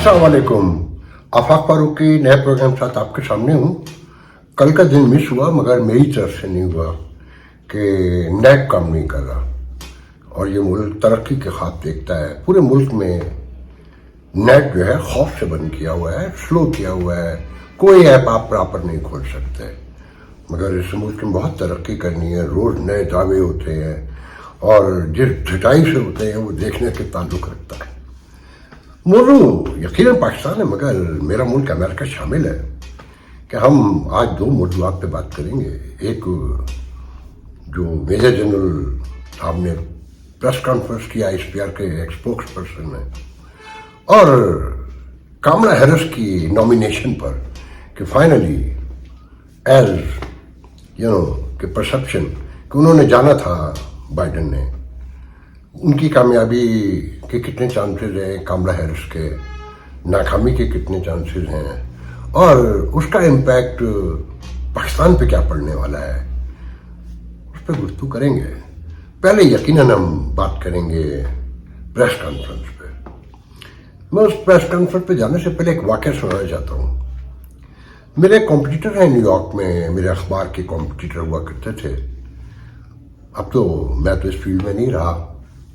अस्सलाम वालेकुम। आफाक फारूक के नए प्रोग्राम साथ आपके सामने हूँ। कल का दिन मिस हुआ मगर मेरी तरफ से नहीं हुआ कि नेट काम नहीं कर रहा और ये मुल्क तरक्की के ख्वाब देखता है। पूरे मुल्क में नेट जो है खौफ से बंद किया हुआ है, स्लो किया हुआ है, कोई ऐप आप प्रॉपर नहीं खोल सकते। मगर इस मुल्क में बहुत तरक्की करनी है, रोज़ नए दावे होते हैं और जिस ढिठाई से होते हैं वो देखने के ताल्लुक रखता है। मौजूद यकीनन पाकिस्तान है मगर मेरा मुल्क अमेरिका शामिल है कि हम आज दो मौजूद पे बात करेंगे। एक जो मेजर जनरल साहब ने प्रेस कॉन्फ्रेंस किया ISPR के एक स्पोक्स पर्सन है, और कामला हैरिस की नॉमिनेशन पर कि फाइनली एज यू नो कि परसेप्शन कि उन्होंने जाना था बाइडन ने, उनकी कामयाबी के कितने चांसेस हैं, कामला हैरिस के नाकामी के कितने चांसेस हैं और उसका इम्पैक्ट पाकिस्तान पे क्या पड़ने वाला है, उस पर गुफ्तगू करेंगे। पहले यकीनन हम बात करेंगे प्रेस कॉन्फ्रेंस पे। मैं उस प्रेस कॉन्फ्रेंस पे जाने से पहले एक वाक़या सुनाना चाहता हूँ। मेरे कॉम्पिटिटर हैं न्यूयॉर्क में, मेरे अखबार के कॉम्पिटिटर हुआ करते थे। अब तो मैं तो इस फील्ड में नहीं रहा,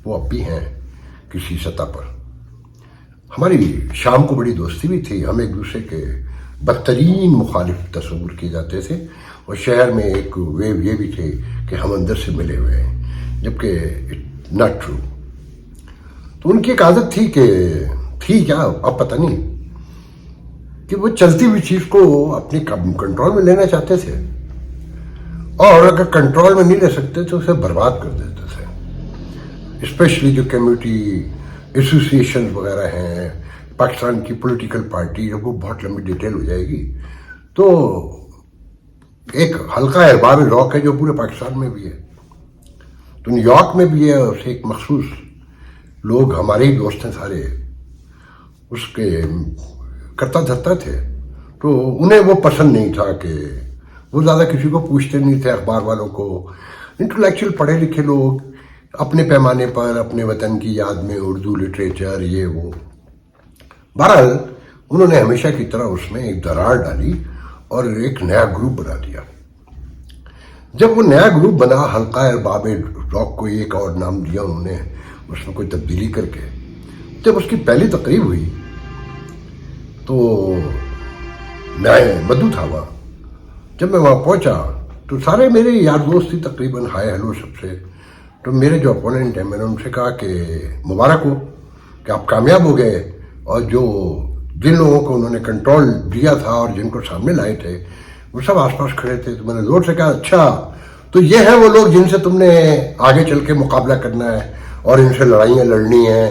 वो अब भी हैं किसी सतह पर। हमारी शाम को बड़ी दोस्ती भी थी, हम एक दूसरे के बदतरीन मुखालिफ तस्वुर किए जाते थे और शहर में एक वेव ये भी थे कि हम अंदर से मिले हुए हैं, जबकि नॉट ट्रू। तो उनकी एक आदत थी कि थी क्या अब पता नहीं, कि वो चलती हुई चीज़ को अपने कंट्रोल में लेना चाहते थे और अगर कंट्रोल में नहीं ले सकते तो उसे बर्बाद कर देते थे। स्पेशली जो कम्युनिटी एसोसिएशन वगैरह हैं, पाकिस्तान की पॉलिटिकल पार्टी, वो बहुत लंबी डिटेल हो जाएगी। तो एक हल्का अहबाब रॉक है जो पूरे पाकिस्तान में भी है, तो न्यूयॉर्क में भी है, और एक मखसूस लोग हमारे ही दोस्त हैं सारे, उसके करता धरता थे। तो उन्हें वो पसंद नहीं था कि वो ज़्यादा किसी को पूछते नहीं थे, अखबार वालों को। इंटेलेक्चुअल पढ़े लिखे लोग अपने पैमाने पर अपने वतन की याद में उर्दू लिटरेचर ये वो, बहरहाल उन्होंने हमेशा की तरह उसमें एक दरार डाली और एक नया ग्रुप बना दिया। जब वो नया ग्रुप बना, हल्का अहबाब रॉक को एक और नाम दिया उन्होंने, उसमें कोई तब्दीली करके। जब उसकी पहली तकरीब हुई तो मैं मधु था वहाँ। जब मैं वहाँ पहुँचा तो सारे मेरे यार दोस्त ही तकरीबन, हाय हेलो सबसे। तो मेरे जो अपोनेंट हैं, मैंने उनसे कहा कि मुबारक हो कि आप कामयाब हो गए, और जो जिन लोगों को उन्होंने कंट्रोल दिया था और जिनको सामने लाए थे वो सब आसपास खड़े थे। तो मैंने जोर से कहा, अच्छा तो ये हैं वो लोग जिनसे तुमने आगे चल के मुकाबला करना है और इनसे लड़ाइयाँ लड़नी हैं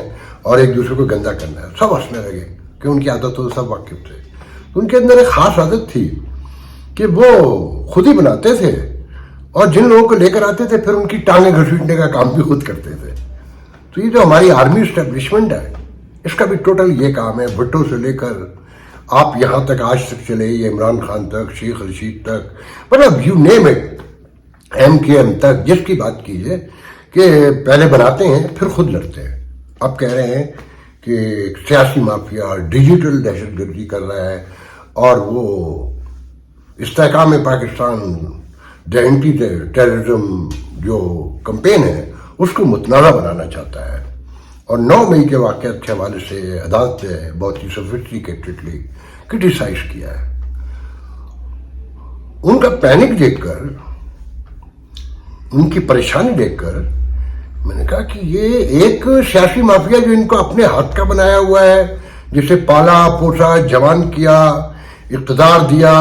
और एक दूसरे को गंदा करना है। सब हंसने लगे कि उनकी आदत तो सब वाकिफ थे। तो उनके अंदर एक ख़ास आदत थी कि वो खुद ही बनाते थे और जिन लोगों को लेकर आते थे फिर उनकी टांगें घसीटने का काम भी खुद करते थे। तो ये जो हमारी आर्मी इस्टेब्लिशमेंट है, इसका भी टोटल ये काम है, भुट्टो से लेकर आप यहाँ तक आज तक चले, ये इमरान खान तक, शेख रशीद तक, मतलब यू नेम इट, MKM तक, जिसकी बात कीजिए कि पहले बनाते हैं फिर खुद लड़ते हैं। अब कह रहे हैं कि सियासी माफिया डिजिटल दहशतगर्दी कर रहा है और वो इस्तेहकाम पाकिस्तान द एंटी टेररिज्म जो कैंपेन है उसको मुतनाज़ा बनाना चाहता है। और 9 मई के वाक़यात के हवाले से अदालत ने बहुत ही सोफिस्टिकेटेडली क्रिटिसाइज किया है। उनका पैनिक देखकर, उनकी परेशानी देखकर मैंने कहा कि ये एक सियासी माफिया जो इनको अपने हाथ का बनाया हुआ है, जिसे पाला पोसा, जवान किया, इक़्तिदार दिया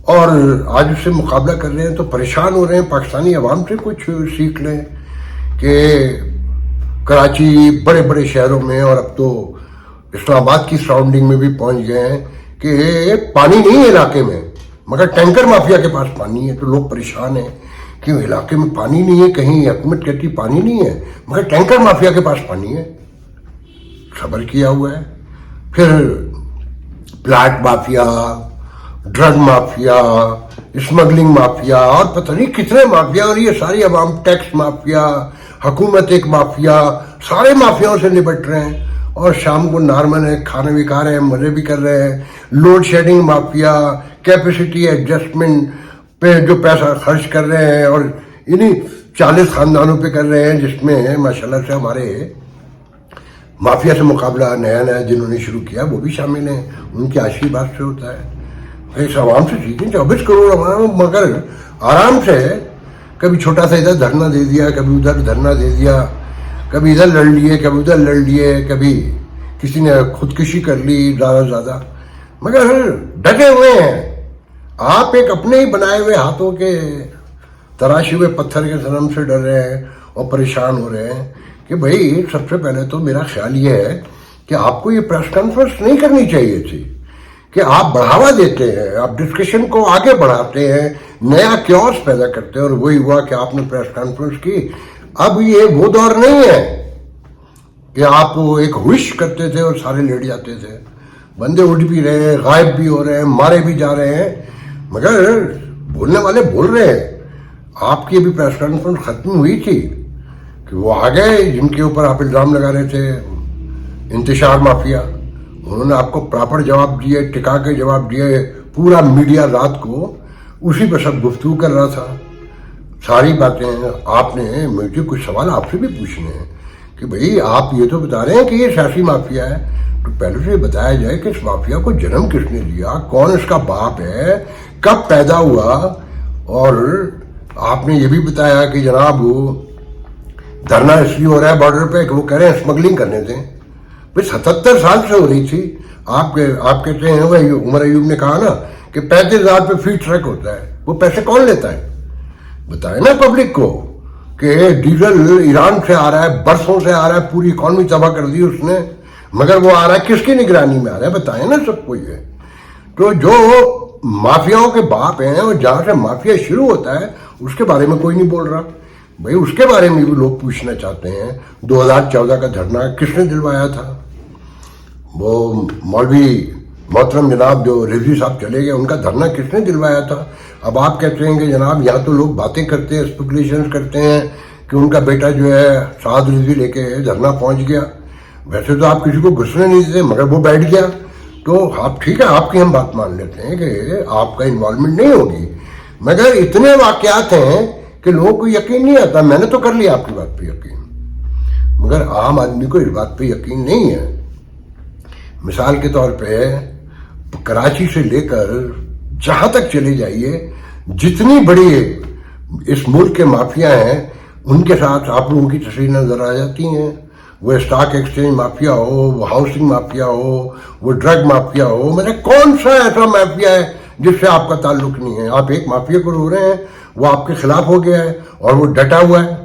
और आज उससे मुकाबला कर रहे हैं, तो परेशान हो रहे हैं। पाकिस्तानी अवाम से कुछ सीख लें कि कराची, बड़े बड़े शहरों में और अब तो इस्लामाबाद की सराउंडिंग में भी पहुंच गए हैं कि पानी नहीं है इलाके में, मगर टैंकर माफिया के पास पानी है। तो लोग परेशान हैं कि इलाके में पानी नहीं है, कहीं हुकूमत कहती पानी नहीं है मगर टैंकर माफिया के पास पानी है। सब्र किया हुआ है। फिर plot mafia, drug mafia, smuggling mafia और पता नहीं कितने माफिया, और ये सारी अवाम, टैक्स माफिया, हुकूमत एक माफिया, सारे माफियाओं से निपट रहे हैं اور شام کو نارمل ہے، کھانا بھی کھا رہے ہیں، مزے بھی کر رہے ہیں. Load shedding mafia, capacity adjustment پہ جو پیسہ خرچ کر رہے ہیں اور انہیں 40 خاندانوں پہ کر رہے ہیں، جس میں ماشاءاللہ سے ہمارے مافیا سے مقابلہ نیا جنہوں نے شروع کیا وہ بھی شامل ہیں. ان کی آشیرواد سے ہوتا ہے. اس عوام سے سیکھیں. 24 کروڑ عوام مگر آرام سے کبھی چھوٹا سا ادھر دھرنا دے دیا، کبھی ادھر دھرنا دے دیا، کبھی ادھر لڑ لیے، کبھی ادھر لڑ لیے، کبھی کسی نے خودکشی کر لی زیادہ، مگر ڈٹے ہوئے ہیں. آپ ایک اپنے ہی بنائے ہوئے ہاتھوں کے تراشے ہوئے پتھر کے صنم سے ڈر رہے ہیں اور پریشان ہو رہے ہیں کہ بھائی سب سے پہلے تو میرا خیال یہ ہے کہ آپ کو یہ پریس کانفرنس نہیں کرنی چاہیے تھی کہ آپ بڑھاوا دیتے ہیں، آپ ڈسکشن کو آگے بڑھاتے ہیں، نیا کیوس پیدا کرتے ہیں، اور وہی ہوا کہ آپ نے پریس کانفرنس کی. اب یہ وہ دور نہیں ہے کہ آپ ایک ہوش کرتے تھے اور سارے لیٹ جاتے تھے. بندے اٹھ بھی رہے ہیں، غائب بھی ہو رہے ہیں، مارے بھی جا رہے ہیں، مگر بولنے والے بول رہے ہیں. آپ کی ابھی پریس کانفرنس ختم ہوئی تھی کہ وہ آ گئے جن کے اوپر آپ الزام لگا رہے تھے، انتشار مافیا. انہوں نے آپ کو پراپر جواب دیے، ٹکا کے جواب دیے. پورا میڈیا رات کو اسی پہ سب گفتگو کر رہا تھا. ساری باتیں آپ نے، مجھے کچھ سوال آپ سے بھی پوچھنے ہیں کہ بھئی آپ یہ تو بتا رہے ہیں کہ یہ سیاسی مافیا ہے، تو پہلے سے یہ بتایا جائے کہ اس مافیا کو جنم کس نے دیا، کون اس کا باپ ہے، کب پیدا ہوا. اور آپ نے یہ بھی بتایا کہ جناب وہ دھرنا اس لیے ہو رہا ہے بارڈر پہ کہ وہ کہہ رہے ہیں اسمگلنگ کرنے دیں. بھئی 77 سال سے ہو رہی تھی. آپ کہتے ہیں عمر ایوب نے کہا نا کہ 35,000 پہ فی ٹرک ہوتا ہے. وہ پیسے کون لیتا ہے؟ بتائیں نا پبلک کو کہ ڈیزل ایران سے آ رہا ہے، برسوں سے آ رہا ہے، پوری اکانومی تباہ کر دی اس نے، مگر وہ آ رہا ہے کس کی نگرانی میں آ رہا ہے؟ بتائیں نا سب کو یہ. تو جو مافیاؤں کے باپ ہیں اور جہاں سے مافیا شروع ہوتا ہے اس کے بارے میں کوئی نہیں بول رہا. بھائی اس کے بارے میں بھی لوگ پوچھنا چاہتے ہیں. 2014 کا دھرنا کس نے دلوایا تھا؟ وہ مولوی محترم جناب جو رضوی صاحب چلے گئے، ان کا دھرنا کس نے دلوایا تھا؟ اب آپ کہتے ہیں کہ جناب یہاں تو لوگ باتیں کرتے ہیں، اسپیکولیشنز کرتے ہیں کہ ان کا بیٹا جو ہے سعد رضوی لے کے دھرنا پہنچ گیا. ویسے تو آپ کسی کو گھسنے نہیں دیتے، مگر وہ بیٹھ گیا. تو آپ ٹھیک ہے، آپ کی ہم بات مان لیتے ہیں کہ آپ کا انوالومنٹ نہیں ہوگی، مگر اتنے واقعات ہیں کہ لوگوں کو یقین نہیں آتا. میں نے تو کر لیا آپ کی بات پہ یقین، مگر عام آدمی کو اس بات پہ یقین نہیں ہے. مثال کے طور پہ کراچی سے لے کر جہاں تک چلے جائیے، جتنی بڑی اس ملک کے مافیا ہیں ان کے ساتھ آپ لوگوں کی تصویر نظر آ جاتی ہیں. وہ اسٹاک ایکسچینج مافیا ہو، وہ ہاؤسنگ مافیا ہو، وہ ڈرگ مافیا ہو. مطلب کون سا ایسا مافیا ہے جس سے آپ کا تعلق نہیں ہے؟ آپ ایک مافیا کو رو رہے ہیں، وہ آپ کے خلاف ہو گیا ہے اور وہ ڈٹا ہوا ہے،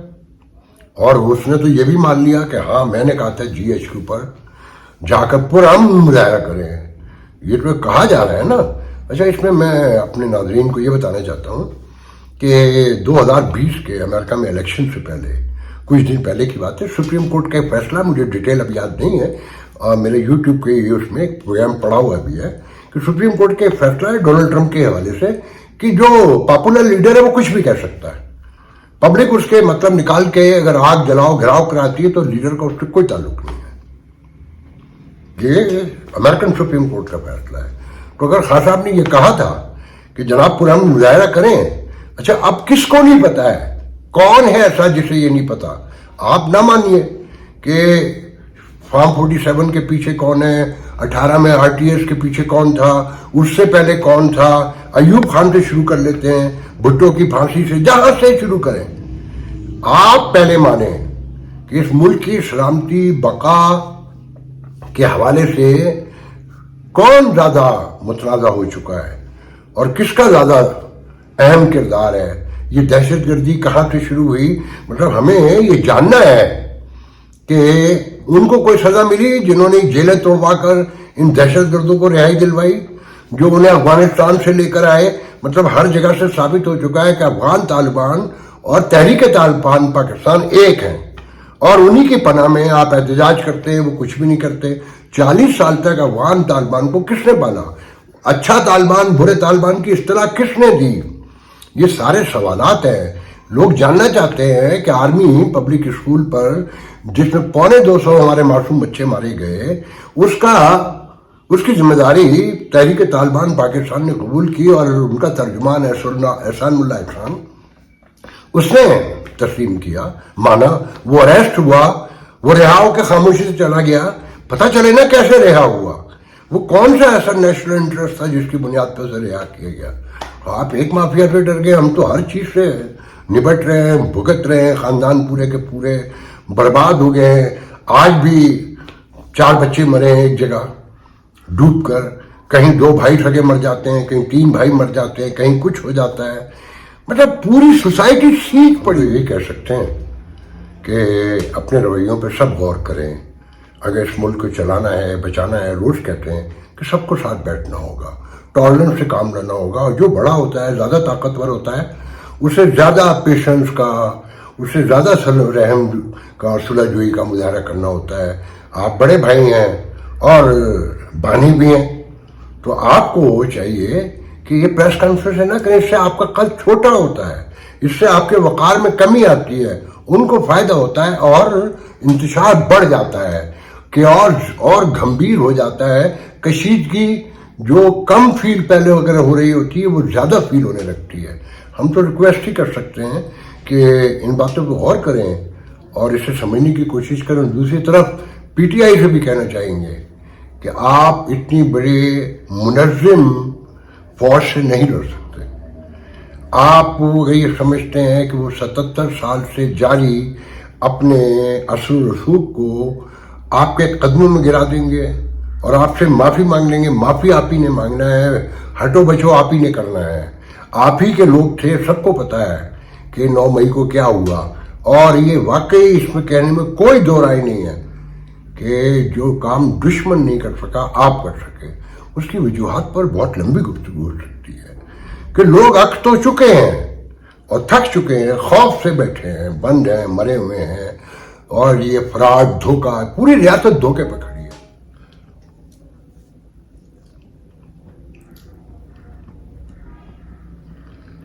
اور اس نے تو یہ بھی مان لیا کہ ہاں میں نے کہا تھا جی ایچ کے اوپر جا کر پرامن مظاہرہ کریں. یہ تو کہا جا رہا ہے نا. اچھا، اس میں اپنے ناظرین کو یہ بتانا چاہتا ہوں کہ 2020 کے امریکہ میں الیکشن سے پہلے، کچھ دن پہلے کی بات ہے، سپریم کورٹ کا ایک فیصلہ، مجھے ڈیٹیل اب یاد نہیں ہے، میرے یوٹیوب کے اس میں ایک پروگرام پڑا ہوا بھی ہے کہ سپریم کورٹ کا ایک فیصلہ ہے ڈونلڈ ٹرمپ کے حوالے سے کہ جو پاپولر لیڈر ہے وہ کچھ بھی کہہ سکتا ہے. پبلک اس کے مطلب نکال کے اگر آگ جلاؤ گھراؤ کراتی ہے تو لیڈر کا اس سے کوئی تعلق نہیں ہے. یہ امریکن سپریم کورٹ کا فیصلہ ہے. تو اگر خان صاحب نے یہ کہا تھا کہ جناب پرامن مظاہرہ کریں، اچھا اب کس کو نہیں پتا ہے؟ کون ہے ایسا جسے یہ نہیں پتا؟ آپ نہ مانیے کہ فارم 47 کے پیچھے کون ہے، 18 میں RTS کے پیچھے کون تھا، اس سے پہلے کون تھا. ایوب خان سے شروع کر لیتے ہیں، بھٹو کی پھانسی سے، جہاں سے شروع کریں. آپ پہلے مانیں کہ اس ملک کی سلامتی بقا کے حوالے سے کون زیادہ متنازع ہو چکا ہے اور کس کا زیادہ اہم کردار ہے. یہ دہشت گردی کہاں سے شروع ہوئی؟ مطلب ہمیں یہ جاننا ہے کہ ان کو کوئی سزا ملی جنہوں نے جیلیں توڑوا کر ان دہشت گردوں کو رہائی دلوائی، جو انہیں افغانستان سے لے کر آئے. مطلب ہر جگہ سے ثابت ہو چکا ہے کہ افغان طالبان اور تحریک طالبان پاکستان ایک ہیں، اور انہی کی پناہ میں آپ احتجاج کرتے ہیں، وہ کچھ بھی نہیں کرتے. 40 سال تک افغان طالبان کو کس نے پالا؟ اچھا طالبان برے طالبان کی اصطلاح کس نے دی؟ یہ سارے سوالات ہیں. लोग जानना चाहते हैं कि आर्मी पब्लिक स्कूल पर जिसमें 250 हमारे मासूम बच्चे मारे गए, उसकी जिम्मेदारी तहरीक तालिबान पाकिस्तान ने कबूल की और उनका तर्जुमान एहसानुल्लाह एहसान उसने तस्लीम किया, माना, वो अरेस्ट हुआ, वो रिहा होकर खामोशी से चला गया। पता चले ना कैसे रिहा हुआ, वो कौन सा ऐसा नेशनल इंटरेस्ट था जिसकी बुनियाद पर उसे रिहा किया गया। आप एक माफिया से डर गए, हम तो हर चीज से निपट रहे हैं, भुगत रहे हैं, खानदान पूरे के पूरे बर्बाद हो गए हैं। आज भी 4 बच्चे मरे हैं एक जगह डूब कर, कहीं 2 भाई सगे मर जाते हैं, कहीं 3 भाई मर जाते हैं, कहीं कुछ हो जाता है। मतलब पूरी सोसाइटी सीख पड़ी। ये कह सकते हैं कि अपने रवैयों पर सब गौर करें। अगर इस मुल्क को चलाना है, बचाना है, रोज कहते हैं कि सबको साथ बैठना होगा, टॉलरेंस से काम लेना होगा, और जो बड़ा होता है, ज़्यादा ताकतवर होता है, उसे ज़्यादा पेशेंस का, उसे ज़्यादा रहम का, सुलहजोई का मुजाहरा करना होता है। आप बड़े भाई हैं और बानी भी हैं, तो आपको चाहिए कि ये प्रेस कॉन्फ्रेंस ना करें, इससे आपका कद छोटा होता है, इससे आपके वक़ार में कमी आती है, उनको फ़ायदा होता है और इंतशार बढ़ जाता है कि और गंभीर हो जाता है। कशीदगी जो कम फील पहले वगैरह हो रही होती है, वो ज़्यादा फील होने लगती है। हम तो रिक्वेस्ट ही कर सकते हैं कि इन बातों को गौर करें और इसे समझने की कोशिश करें। दूसरी तरफ पीटीआई से भी कहना चाहेंगे कि आप इतनी बड़े मुनज़्ज़म फौज से नहीं लड़ सकते। आप वो ये समझते हैं कि वो 77 साल से जारी अपने असर रसूख को आपके कदमों में गिरा देंगे और आपसे माफ़ी मांग लेंगे। माफ़ी आप ही ने मांगना है, हटो बचो आप ही ने करना है। आप ही के लोग थे, सबको पता है कि 9 मई को क्या हुआ, और ये वाकई इसमें कहने में कोई दो राय नहीं है कि जो काम दुश्मन नहीं कर सका आप कर सके। उसकी वजूहात पर बहुत लंबी गुफ्तगू हो सकती है कि लोग अक तो चुके हैं और थक चुके हैं, खौफ से बैठे हैं, बंद हैं, मरे हुए हैं, और ये फराड धोखा, पूरी रियासत धोखे पर खड़ी है।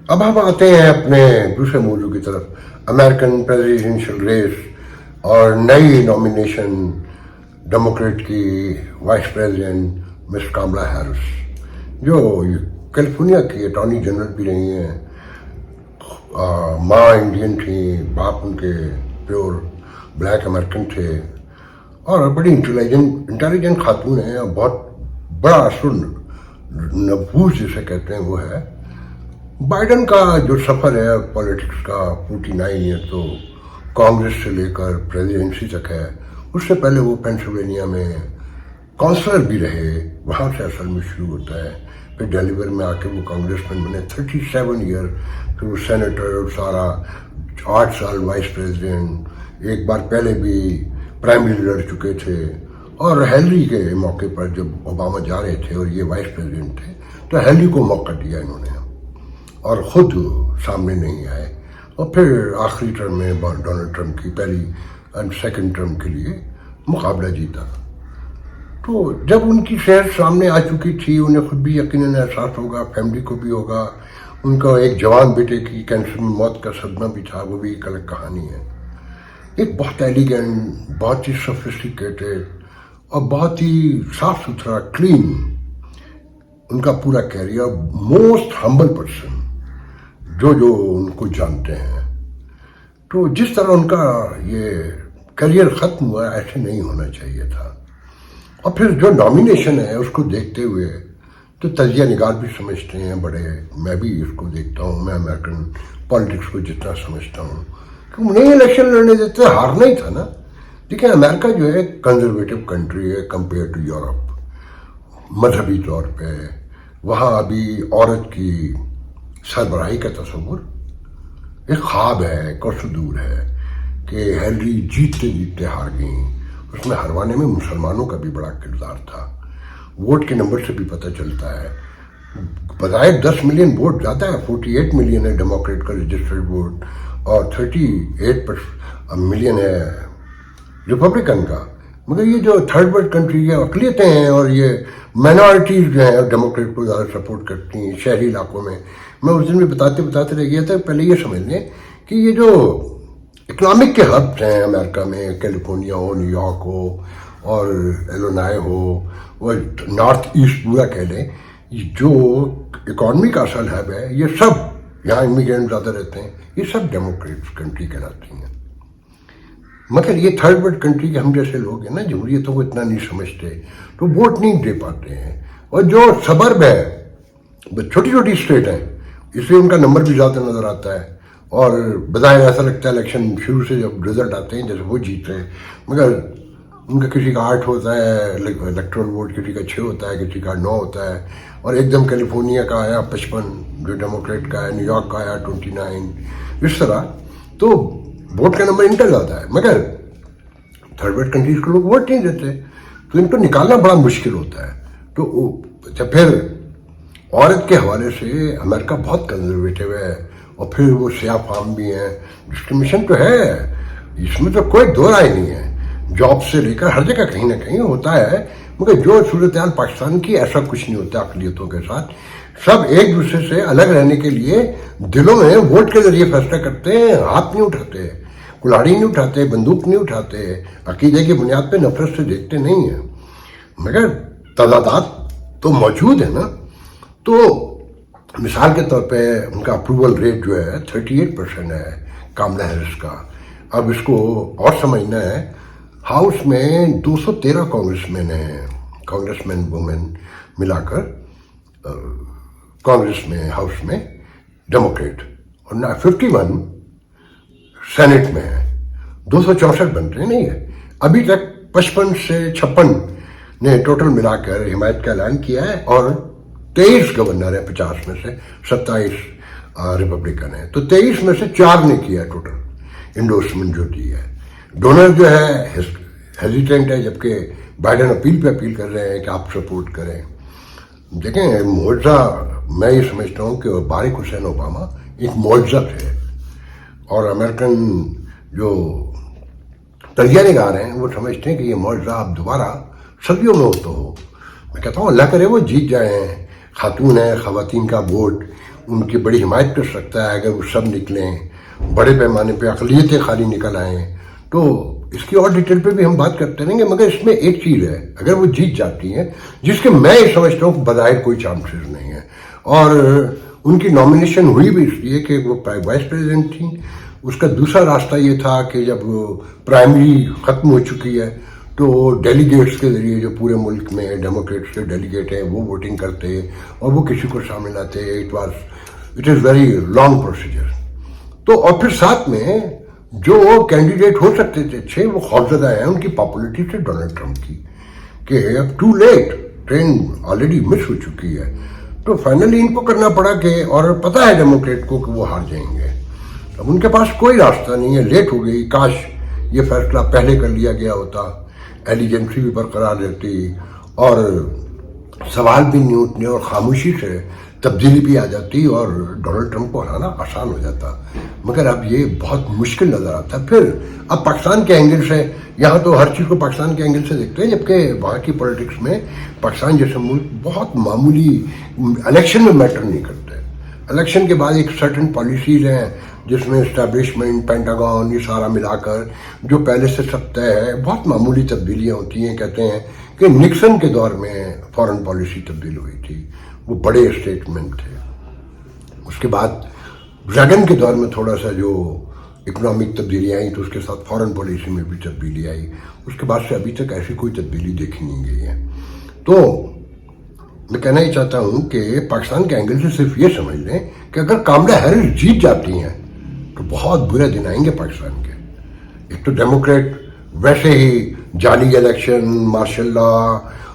अब हम आते हैं अपने दूसरे मौजू की तरफ, अमेरिकन प्रेसिडेंशियल रेस और नई नॉमिनेशन डेमोक्रेट की वाइस प्रेसिडेंट मिस कमला हैरिस, जो कैलिफोर्निया की अटॉर्नी जनरल भी रही हैं। माँ इंडियन थी, बाप उनके प्योर ब्लैक अमेरिकन थे, और बड़ी इंटेलिजेंट खातून है, और बहुत बड़ा असुर नफूस जिसे कहते हैं वो है। बाइडन का जो सफ़र है पॉलिटिक्स का 49 ईयर, तो कांग्रेस से लेकर प्रेसिडेंसी तक है। उससे पहले वो पेंसिल्वेनिया में काउंसलर भी रहे, वहाँ से असल में शुरू होता है। फिर डेलीवर में आके वो कांग्रेसमैन बने 37 ईयर, फिर वो सेनेटर, सारा 8 साल वाइस प्रेसिडेंट, एक बार पहले भी प्राइमरी लड़ चुके थे। और हेनरी के मौके पर जब ओबामा जा रहे थे और ये वाइस प्रेसिडेंट थे, तो हेनरी को मौका दिया इन्होंने और ख़ुद सामने नहीं आए, और फिर आखिरी टर्म में डोनाल्ड ट्रंप की पहली एंड सेकंड टर्म के लिए मुकाबला जीता। तो जब उनकी सेहत सामने आ चुकी थी, उन्हें खुद भी यकीनन एहसास होगा, फैमिली को भी होगा। उनका एक जवान बेटे की कैंसर में मौत का सदमा भी था, वो भी एक अलग कहानी है। एक बहुत एलिगेंट, बहुत ही सोफिस्टिकेटेड और बहुत ही साफ सुथरा, क्लीन उनका पूरा कैरियर, मोस्ट हम्बल पर्सन जो उनको जानते हैं। तो जिस तरह उनका ये करियर ख़त्म हुआ, ऐसे नहीं होना चाहिए था। और फिर जो नॉमिनेशन है उसको देखते हुए तो तजिया निगार भी समझते हैं बड़े, मैं भी इसको देखता हूँ, मैं अमेरिकन पॉलिटिक्स को जितना समझता हूँ कि उन्हें इलेक्शन लड़ने देते, हारना ही था ना। देखिए, अमेरिका जो है कंजर्वेटिव कंट्री है कंपेयर टू यूरोप। मजहबी तौर पे वहाँ अभी औरत की सरबराही का तस्वुर एक ख्वाब है, कोसों दूर है कि हेनरी जीतते जीतते हार गई। उसमें हरवाने में मुसलमानों का भी बड़ा किरदार था। वोट के नंबर से भी पता चलता है, बजाय 10 मिलियन वोट ज़्यादा है, 48 मिलियन है डेमोक्रेट का रजिस्टर्ड वोट और 38 मिलियन है रिपब्लिकन का। मगर ये जो थर्ड वर्ल्ड कंट्री है, अकलियतें हैं और ये माइनॉरिटीज़ जो हैं डेमोक्रेट को ज़्यादा सपोर्ट करती हैं शहरी इलाकों में। मैं उस दिन भी बताते रह गया था, पहले ये समझ लें کہ یہ جو اکنامک کے ہبس ہیں امریکہ میں، کیلیفورنیا ہو، نیو یارک ہو اور ایلونائے ہو، وہ نارتھ ایسٹ پورا کہہ لیں، جو اکانومی کا اصل ہب ہے، یہ سب یہاں امیگرینٹ زیادہ رہتے ہیں، یہ سب ڈیموکریٹس کنٹری کہلاتی ہیں. مگر یہ تھرڈ ورلڈ کنٹری کے ہم جیسے لوگ ہیں نا، جمہوریتوں کو اتنا نہیں سمجھتے تو ووٹ نہیں دے پاتے ہیں. اور جو سبرب ہے، چھوٹی چھوٹی اسٹیٹ ہیں، اس لیے ان کا نمبر بھی زیادہ نظر آتا ہے. اور بظاہر ایسا لگتا ہے الیکشن شروع سے جب رزلٹ آتے ہیں جیسے وہ جیتے ہیں، مگر ان کا کسی کا 8 ہوتا ہے الیکٹرل ووٹ، کسی کا 6 ہوتا ہے، کسی کا 9 ہوتا ہے. اور ایک دم کیلیفورنیا کا آیا 55 جو ڈیموکریٹ کا ہے، نیو یارک کا آیا 29، اس طرح. تو ووٹ کا نمبر ان کا زیادہ ہے، مگر تھرڈ ورلڈ کنٹریز کو لوگ ووٹ نہیں دیتے، تو ان کو نکالنا بڑا مشکل ہوتا ہے. تو پھر عورت کے حوالے سے امریکہ بہت کنزرویٹو ہے، اور پھر وہ سیاہ فام بھی ہیں. ڈسکریمنیشن تو ہے، اس میں تو کوئی دو رائے نہیں ہے. جاب سے لے کر ہر جگہ کہیں نہ کہیں ہوتا ہے، مگر جو صورتحال پاکستان کی ایسا کچھ نہیں ہوتا اقلیتوں کے ساتھ. سب ایک دوسرے سے الگ رہنے کے لیے دلوں میں ووٹ کے ذریعے فیصلہ کرتے ہیں، ہاتھ نہیں اٹھاتے، کلاڑی نہیں اٹھاتے، بندوق نہیں اٹھاتے، عقیدے کی بنیاد پہ نفرت سے دیکھتے نہیں ہیں. مگر تضادات تو موجود ہیں نا. تو مثال کے طور پہ ان کا اپروول ریٹ جو ہے 38% ہے کاملا ہیرس کا. اب اس کو اور سمجھنا ہے، ہاؤس میں 213 کانگریس مین وومن ملا کر کانگریس میں ہاؤس میں ڈیموکریٹ، اور 51 سینٹ میں ہے. 264 بنتے ہیں نہیں ہے. ابھی تک 55 سے 56 نے ٹوٹل ملا کر حمایت کا اعلان کیا ہے، اور 23 گورنر ہیں 50 میں سے، 27 ریپبلکن ہیں. تو 23 میں سے 4 نے کیا ٹوٹل انڈورسمنٹ جو دی ہے. ڈونر جو ہے ہیزیٹینٹ ہے، جبکہ بائیڈن اپیل کر رہے ہیں کہ آپ سپورٹ کریں. دیکھیں معجزہ میں یہ سمجھتا ہوں کہ بارک حسین اوباما ایک معجزہ تھے، اور امریکن جو تجزیہ نگار ہیں وہ سمجھتے ہیں کہ یہ معجزہ اب دوبارہ صدیوں میں ہوتا ہو. میں کہتا ہوں اللہ کرے وہ جیت جائیں. خاتون ہیں، خواتین کا ووٹ ان کی بڑی حمایت کر سکتا ہے. اگر وہ سب نکلیں، بڑے پیمانے پہ اقلیتیں خالی نکل آئیں، تو اس کی اور ڈیٹیل پہ بھی ہم بات کرتے رہیں گے. مگر اس میں ایک چیز ہے، اگر وہ جیت جاتی ہیں، جس کے میں یہ سمجھتا ہوں کہ بظاہر کوئی چانسز نہیں ہے، اور ان کی نامینیشن ہوئی بھی اس لیے کہ وہ وائس پریزیڈنٹ تھیں. اس کا دوسرا راستہ یہ تھا کہ جب پرائمری ختم ہو چکی ہے تو ڈیلیگیٹس کے ذریعے جو پورے ملک میں ڈیموکریٹس کے ڈیلیگیٹ ہیں وہ ووٹنگ کرتے اور وہ کسی کو شامل آتے. It is very long procedure. تو اور پھر ساتھ میں جو کینڈیڈیٹ ہو سکتے تھے اچھے، وہ خوفزدہ ہیں ان کی پاپولیٹی سے ڈونلڈ ٹرمپ کی، کہ اب ٹو لیٹ، ٹرین آلریڈی مس ہو چکی ہے. تو فائنلی ان کو کرنا پڑا کہ، اور پتہ ہے ڈیموکریٹ کو کہ وہ ہار جائیں گے. اب ان کے پاس کوئی راستہ نہیں ہے. لیٹ ہو گئی. کاش یہ فیصلہ پہلے کر لیا گیا ہوتا، ایلیجنسی بھی برقرار رہتی، اور سوال بھی نہیں اٹھنے، اور خاموشی سے تبدیلی بھی آ جاتی، اور ڈونلڈ ٹرمپ کو ہرانا آسان ہو جاتا. مگر اب یہ بہت مشکل نظر آتا ہے. پھر اب پاکستان کے اینگل سے، یہاں تو ہر چیز کو پاکستان کے اینگل سے دیکھتے ہیں، جبکہ وہاں کی پولیٹکس میں پاکستان جیسے ملک بہت معمولی الیکشن میں میٹر نہیں کرتے. الیکشن کے بعد ایک سرٹن پالیسیز ہیں جس میں اسٹیبلشمنٹ، پینٹاگون، یہ سارا ملا کر جو پہلے سے سب طے ہے، بہت معمولی تبدیلیاں ہوتی ہیں. کہتے ہیں کہ نکسن کے دور میں فارن پالیسی تبدیل ہوئی تھی، وہ بڑے اسٹیٹمنٹ تھے. اس کے بعد ریگن کے دور میں تھوڑا سا جو اکنامک تبدیلیاں آئیں تو اس کے ساتھ فارن پالیسی میں بھی تبدیلی آئی. اس کے بعد سے ابھی تک ایسی کوئی تبدیلی دیکھی نہیں گئی ہے. تو میں کہنا ہی چاہتا ہوں کہ پاکستان کے اینگل سے صرف یہ سمجھ لیں کہ اگر کاملا ہیرس جیت جاتی ہیں تو بہت برے دن آئیں گے پاکستان کے. ایک تو ڈیموکریٹ ویسے ہی جعلی الیکشن، مارشل لا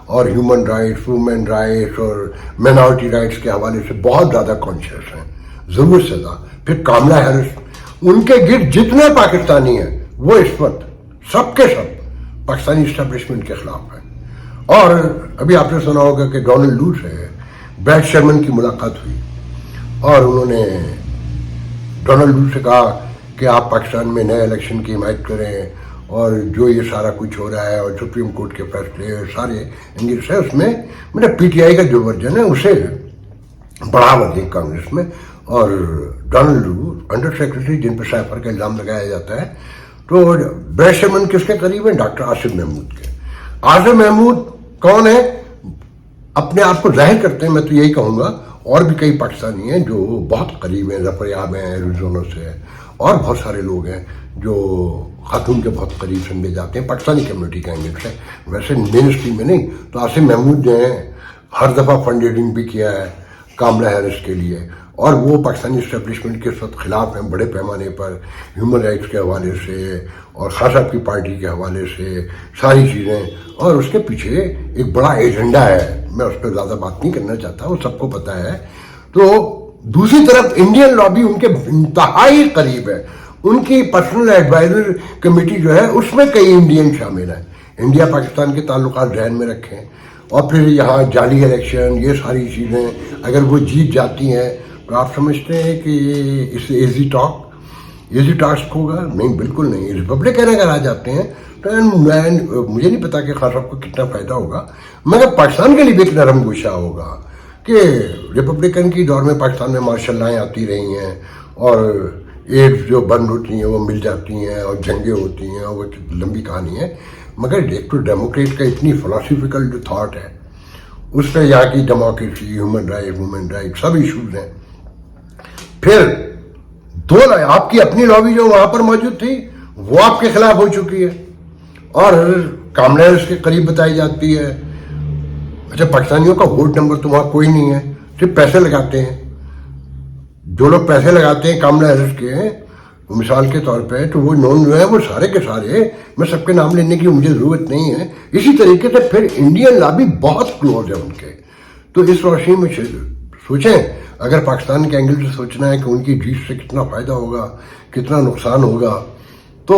اور ہیومن رائٹس، وومن رائٹس اور مائنورٹی رائٹس کے حوالے سے بہت زیادہ کانشیس ہیں، ضرورت سے زیادہ. پھر کاملا ہیرس، ان کے گرد جتنے پاکستانی ہیں وہ اس وقت سب کے سب پاکستانی اسٹیبلشمنٹ کے خلاف ہیں. اور ابھی آپ نے سنا ہوگا کہ ڈونلڈ لو سے بریڈ شرمن کی ملاقات ہوئی، اور انہوں نے ڈونلڈ لو سے کہا کہ آپ پاکستان میں نئے الیکشن کی حمایت کریں، اور جو یہ سارا کچھ ہو رہا ہے اور سپریم کورٹ کے فیصلے سارے انگلش ہے، اس میں مطلب پی ٹی آئی کا جو ورژن ہے اسے بڑھاوا دیں کانگریس میں. اور ڈونلڈ لو अंडर सेक्रेटरी जिन पर साइफर का इल्ज़ाम लगाया जाता है, तो ब्रैश एमन किसके करीब है? डॉक्टर आसिफ महमूद के। आसिफ महमूद कौन है? अपने आप को जाहिर करते हैं, मैं तो यही कहूँगा, और भी कई पाकिस्तानी हैं जो बहुत करीब हैं, जफर याब हैं एरिज़ोना से, और बहुत सारे लोग हैं जो खातून के बहुत करीब समझे जाते हैं पाकिस्तानी कम्युनिटी के एंगल से, वैसे मेन स्ट्रीम में नहीं। तो आसिफ महमूद जो हैं हर दफ़ा फंडिंग भी किया है कामला हैरिस के लिए, और वो पाकिस्तानी इस्टेब्लिशमेंट के साथ खिलाफ हैं बड़े पैमाने पर, ह्यूमन राइट्स के हवाले से और खास साहब की पार्टी के हवाले से सारी चीज़ें, और उसके पीछे एक बड़ा एजेंडा है। मैं उस पर ज़्यादा बात नहीं करना चाहता, वो सबको पता है। तो दूसरी तरफ इंडियन लॉबी उनके इंतहाई करीब है, उनकी पर्सनल एडवाइजर कमेटी जो है उसमें कई इंडियन शामिल हैं। इंडिया पाकिस्तान के ताल्लुकात ध्यान में रखें, और फिर यहाँ जाली इलेक्शन, ये सारी चीज़ें अगर वो जीत जाती हैं तो आप समझते हैं कि इससे इजी टास्क होगा? नहीं, बिल्कुल नहीं। रिपब्लिकन अगर आ जाते हैं तो मुझे नहीं पता कि खास साहब को कितना फ़ायदा होगा, मगर पाकिस्तान के लिए भी एक नरम गोशा होगा कि रिपब्लिकन की दौर में पाकिस्तान में मार्शल लॉ आती रही हैं, और एड्स जो बंद होती हैं वो मिल जाती हैं, और जंगें होती हैं, और वो लंबी कहानी है। मगर एक तो डेमोक्रेट का इतनी फिलोसफिकल जो थाट है, उस पर यहाँ की डेमोक्रेसी, ह्यूमन राइट सब इशूज़ हैं। फिर आपकी अपनी लॉबी जो वहाँ पर मौजूद थी वो आपके खिलाफ हो चुकी है, और कामला हैरिस के करीब बताई जाती है। अच्छा, पाकिस्तानियों का वोट नंबर तो वहाँ कोई नहीं है, सिर्फ पैसे लगाते हैं। जो लोग पैसे लगाते हैं कामला हैरिस के मिसाल के तौर पे, तो वो नॉन जो है वो सारे के सारे, मैं सबके नाम लेने की मुझे ज़रूरत नहीं है। इसी तरीके से फिर इंडियन लॉबी बहुत क्लोज है उनके। तो इस रोशनी में सोचें, अगर पाकिस्तान के एंगल से सोचना है कि उनकी जीत से कितना फ़ायदा होगा, कितना नुकसान होगा, तो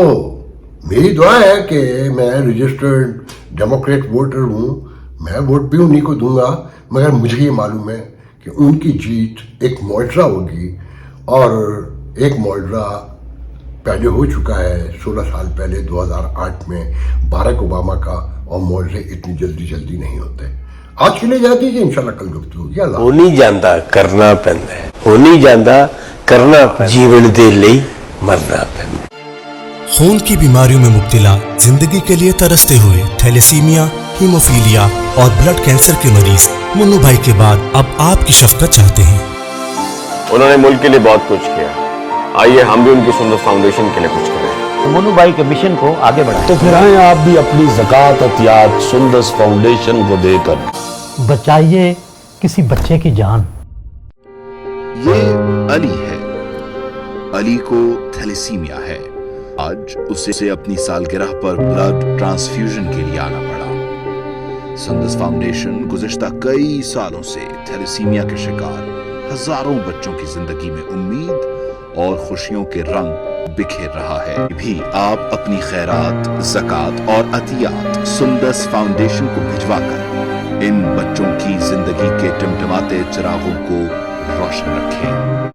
मेरी दुआ है कि मैं रजिस्टर्ड डेमोक्रेट वोटर हूँ, मैं वोट भी उन्हीं को दूंगा, मगर मुझे ये मालूम है कि उनकी जीत एक मुआवजा होगी, और एक मुआवजा पहले हो चुका है 16 साल पहले 2008 में बाराक ओबामा का, और मुआवजे इतनी जल्दी नहीं होते। आज के लिए जा दीजिए, इंशाल्लाह कल गुफ्तगू होगी। हो नहीं ਜਾਂਦਾ ਕਰਨਾ ਪੈਂਦਾ ਹੈ, ਹੋ ਨਹੀਂ ਜਾਂਦਾ करना पैंदा, जीवन दे ਲਈ मरना पैंदा। खून की बीमारियों में मुब्तला, जिंदगी के लिए तरसते हुए थैलेसीमिया, हीमोफीलिया और ब्लड कैंसर के मरीज मुन्नू भाई के बाद अब आपकी शफकत चाहते हैं। उन्होंने मुल्क के लिए बहुत कुछ किया, आइए हम भी उनकी सुंदर फाउंडेशन के लिए कुछ करें। तो मुन्नू भाई के मिशन को आगे बढ़ाएं। तो फिर आए आप भी अपनी ज़कात अतियात सुंदस फाउंडेशन को देकर बचाइए किसी बच्चे की जान। ये अली है, अली को थैलेसीमिया है। आज उसे अपनी सालगिरह पर ब्लड ट्रांसफ्यूजन के लिए आना पड़ा। सुंदस फाउंडेशन गुज़िश्ता कई सालों से थैलेसीमिया के शिकार हजारों बच्चों की जिंदगी में उम्मीद और खुशियों के रंग बिखेर रहा है। भी आप अपनी खैरात, ज़कात और अतियात सुंदस फाउंडेशन को भिजवाकर इन बच्चों की जिंदगी के टिमटिमाते चिरागों को रोशन रखें।